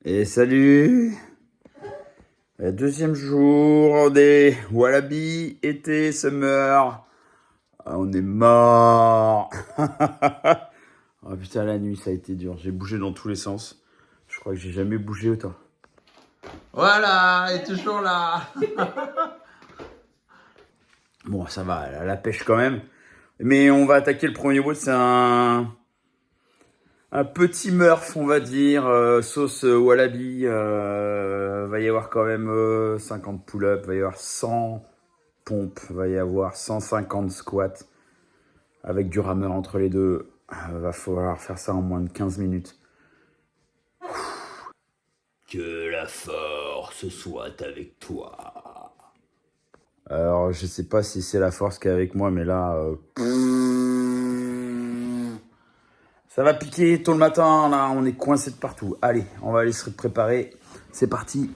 Et salut! Deuxième jour des Wallaby, été, summer. Ah, on est mort! Oh putain, la nuit ça a été dur. J'ai bougé dans tous les sens. Je crois que j'ai jamais bougé autant. Voilà, elle est toujours là! Bon, ça va, elle a la pêche quand même. Mais on va attaquer le premier bout, c'est un petit Murph, on va dire, sauce Wallaby. Va y avoir quand même 50 pull-ups, va y avoir 100 pompes, va y avoir 150 squats avec du rameur entre les deux. Va falloir faire ça en moins de 15 minutes. Que la force soit avec toi. Alors, je sais pas si c'est la force qui est avec moi, mais là... ça va piquer tôt le matin, là, on est coincé de partout. Allez, on va aller se préparer. C'est parti.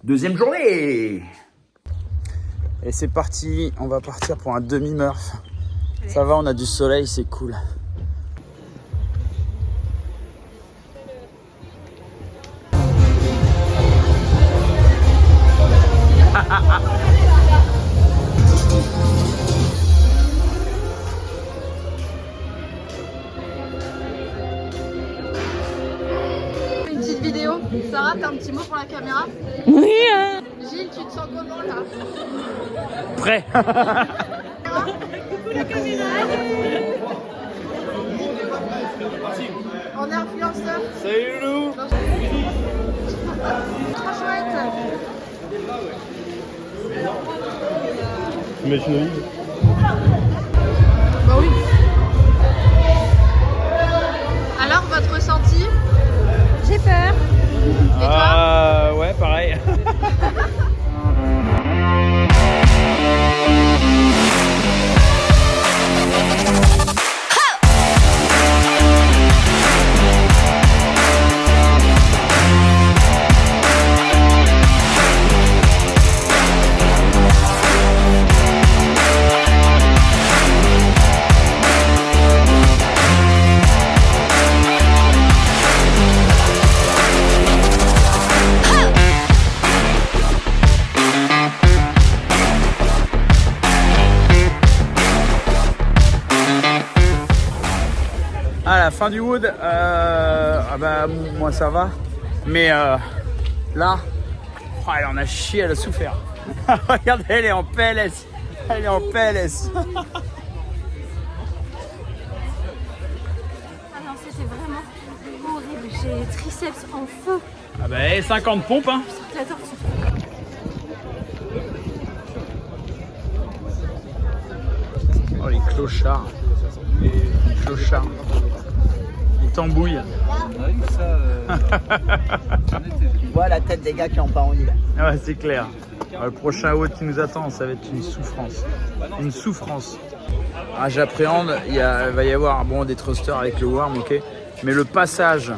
Deuxième journée. Et c'est parti, on va partir pour un demi-Murph. Ça va, on a du soleil, c'est cool. Une petite vidéo. Sarah, t'as un petit mot pour la caméra? Oui. Gilles, tu te sens comment là? Prêt. La caméra. On est influenceur. Salut Loulou. Trop chouette. Imagine Olive. Bah oui. Alors, votre ressenti? J'ai peur. Et toi? Ouais, pareil. À la fin du wood, bah, moi ça va. Mais là, oh, elle en a chié, elle a souffert. Regarde, elle est en PLS. Elle est en PLS. Ah non, c'était vraiment horrible. J'ai les triceps en feu. Ah bah 50 pompes hein. La tortue. Oh les clochards. Les clochards. Les tambouilles. Tu vois la tête des gars qui n'ont pas envie là. Ah ouais, c'est clair. Le prochain haut qui nous attend, ça va être une souffrance. Une souffrance. Ah, j'appréhende, va y avoir bon, des thrusters avec le worm, ok. Mais le passage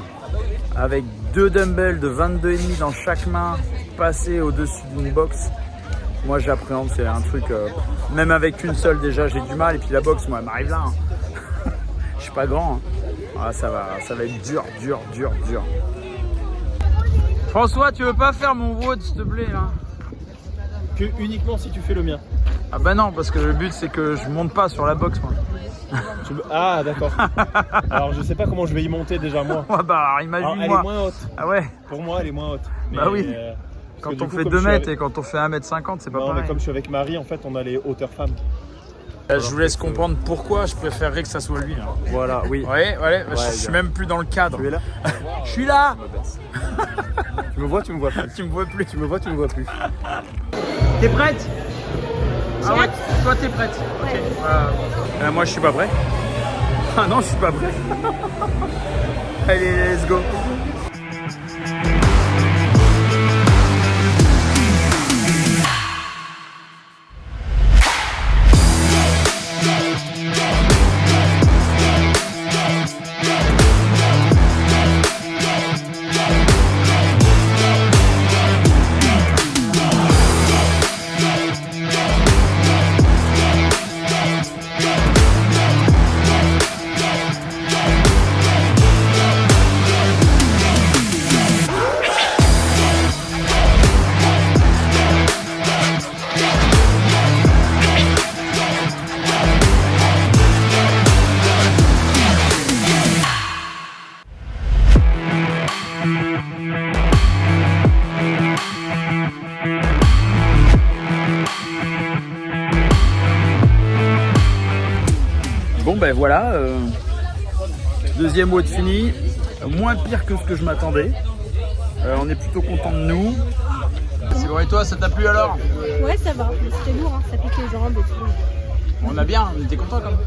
avec 2 dumbbells de 22,5 dans chaque main, passer au-dessus d'une box, moi j'appréhende, c'est un truc. Même avec une seule déjà, j'ai du mal. Et puis la box, moi, elle m'arrive là. Hein. Je suis pas grand. Hein. Ah, ça va être dur. François, tu veux pas faire mon WOD s'il te plaît là? Que uniquement si tu fais le mien. Ah bah non, parce que le but c'est que je monte pas sur la box moi. Ah d'accord. Alors je sais pas comment je vais y monter déjà moi. Ouais, bah Alors, imagine elle moi. est moins haute. Ah ouais, Pour moi elle est moins haute. Mais, bah oui. parce Quand que du on coup, fait comme 2 je suis mètres avec- et quand on fait 1m50, c'est pas Non, mais pareil. comme je suis avec Marie, en fait on a les hauteurs femmes. Je vous laisse comprendre pourquoi je préférerais que ça soit lui. Hein. Voilà, oui. Ouais, je suis même plus dans le cadre. Tu es là? Je suis là. Tu me vois, tu me vois plus. Tu me vois plus. Tu me vois, tu me vois plus. T'es prête? Ah ouais, toi t'es prête. Ok. Moi je suis pas prêt. Ah non, je suis pas prêt. Allez, let's go. ben voilà, deuxième WOD fini, moins pire que ce que je m'attendais. On est plutôt content de nous. C'est bon, et toi, ça t'a plu alors? Ouais, ça va. C'était lourd, hein. Ça pique les jambes et tout. On a bien, on était content quand même.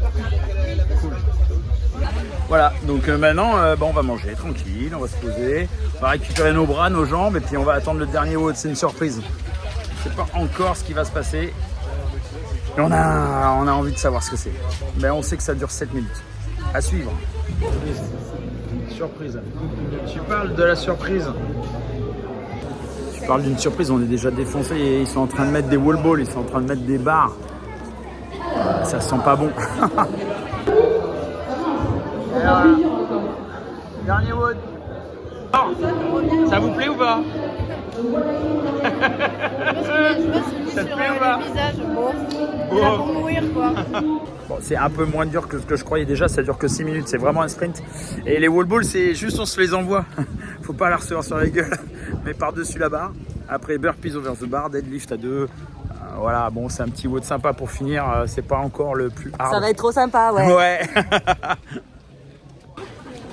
Cool. Voilà, donc maintenant, on va manger tranquille, on va se poser, on va récupérer nos bras, nos jambes, et puis on va attendre le dernier WOD. C'est une surprise. Je ne sais pas encore ce qui va se passer. Et on a envie de savoir ce que c'est. Mais on sait que ça dure 7 minutes. À suivre. Surprise. Tu parles de la surprise. Tu parles d'une surprise, on est déjà défoncé et ils sont en train de mettre des wall balls, ils sont en train de mettre des barres. Ça sent pas bon. Alors, dernier WOD. Oh, ça vous plaît ou pas? Ça te plaît ou pas? Bon, pour mourir quoi. Bon, c'est un peu moins dur que ce que je croyais déjà, ça dure que 6 minutes, c'est vraiment un sprint. Et les wall balls, c'est juste on se les envoie. Faut pas la recevoir sur la gueule, mais par-dessus la barre. Après burpees over the bar, deadlift à 2. Voilà, bon, c'est un petit WOD sympa pour finir, c'est pas encore le plus hard. Ça va être trop sympa, ouais. Ouais.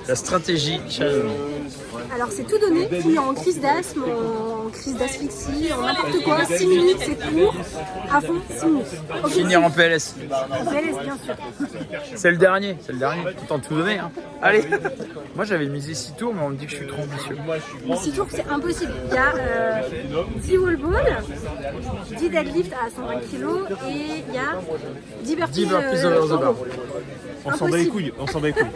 La stratégie challenge. Alors c'est tout donné, puis en crise d'asthme, en crise d'asphyxie, en n'importe quoi, 6 minutes c'est court, à fond 6 minutes. Finir en PLS. PLS bien sûr. C'est le dernier, tout en tout donné. Hein. Allez. Moi j'avais misé 6 tours, mais on me dit que je suis trop ambitieux. Les 6 tours c'est impossible. Il y a 10 wall balls, 10 deadlift à 120 kg et il y a 10 burpees. 10 burpees over the bar. On s'en bat les couilles, on s'en bat les couilles.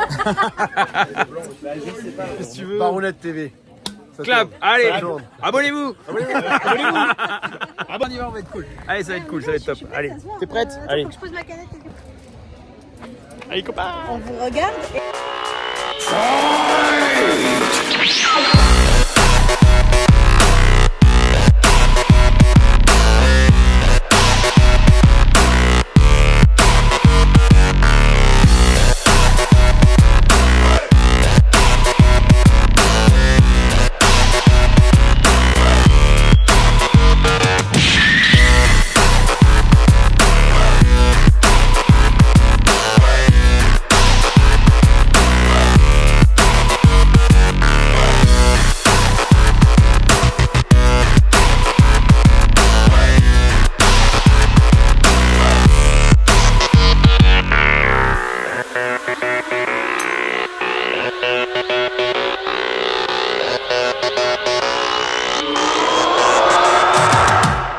Si tu veux. Barounette TV. Ça Clap, tourne. allez, Ça tourne. abonnez-vous. On y va, on va être cool. Allez, ça va être cool, ça va être top. Allez, t'es prête? Allez. Faut que je pose ma canette. Allez, copains. On vous regarde.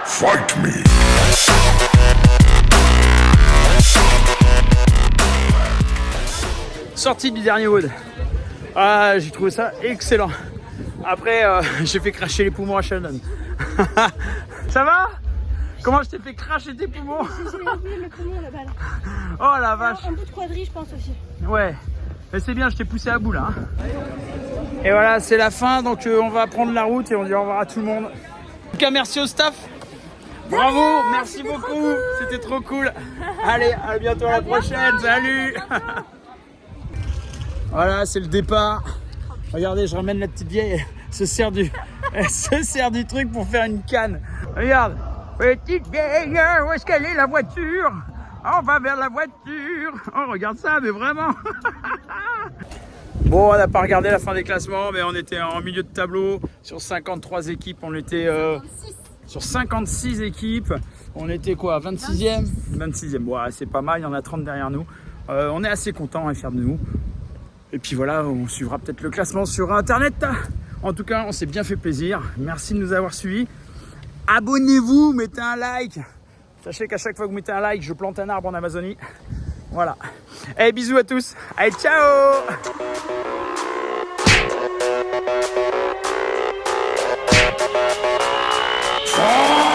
Fight me. Sortie du dernier WOD. Ah, j'ai trouvé ça excellent. Après, j'ai fait cracher les poumons à Sheldon. Ça va? Comment je t'ai fait cracher tes poumons? J'ai oublié mes poumons là-bas. Oh la vache. Un bout de quadrille je pense aussi. Ouais. Mais c'est bien, je t'ai poussé à bout là. Hein. Et voilà, c'est la fin. Donc on va prendre la route et on dit au revoir à tout le monde. En tout cas, merci au staff. Bravo, merci beaucoup. C'était trop cool. Allez, à bientôt à la prochaine. Salut. Voilà, c'est le départ. Regardez, je ramène la petite vieille. Elle se sert du truc pour faire une canne. Regarde. Petite vieille, où est-ce qu'elle est la voiture? On va vers la voiture. Oh, regarde ça, mais vraiment. Bon, on n'a pas regardé la fin des classements, mais on était en milieu de tableau. Sur 53 équipes, on était sur 56 équipes. On était quoi, 26e 26e, ouais, c'est pas mal, il y en a 30 derrière nous. On est assez contents et fiers de nous. Et puis voilà, on suivra peut-être le classement sur Internet. En tout cas, on s'est bien fait plaisir. Merci de nous avoir suivis. Abonnez-vous, mettez un like. Sachez qu'à chaque fois que vous mettez un like, je plante un arbre en Amazonie. Voilà. Et bisous à tous. Allez, ciao! Oh!